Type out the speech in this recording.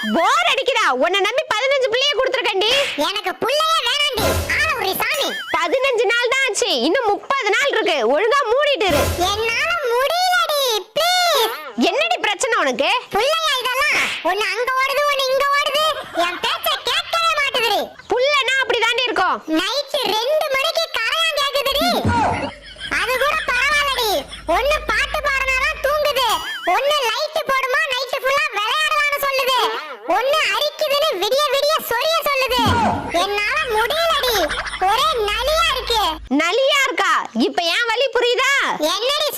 போர் அடிக்குதா? உன்னை நம்பி 15 பிள்ளைய கொடுத்துருக்கேன்டி. எனக்கு புள்ளையே வேணாண்டி. ஆள ஒரு சாமி. 15 நாள் தான் ஆச்சு, இன்னும் 30 நாள் இருக்கு. ஒழுங்கா மூடிட்டு இரு. என்னால முடியலடி, ப்ளீஸ். என்னடி பிரச்சனை உனக்கு? புள்ளையா இதெல்லாம்? ஒன்னு அங்க ஓடுது, ஒன்னு இங்க ஓடுது. என் பேச்ச கேட்கவே மாட்டேங்குது. புள்ளனா அப்படிதாண்டி இருக்கும். நைட் 2 மணிக்கு கரையான் கேக்குதுடி. அது கூட பரவாயில்லடி. ஒன்னு பாட்டு பாடுனாதான் தூங்குது, ஒன்னு லைட் போடுமா நைட் ஃபுல்லா விளையாடலாம்னு சொல்லுது, ஒன்னு அரிக்குதுன்னு விடிய விடிய சொரிய சொல்லுது. என்னால முடியலடி. ஒரே நலியா இருக்கு. நலியா இருக்கா? இப்ப ஏன் வலி புரியுதா? என்னடி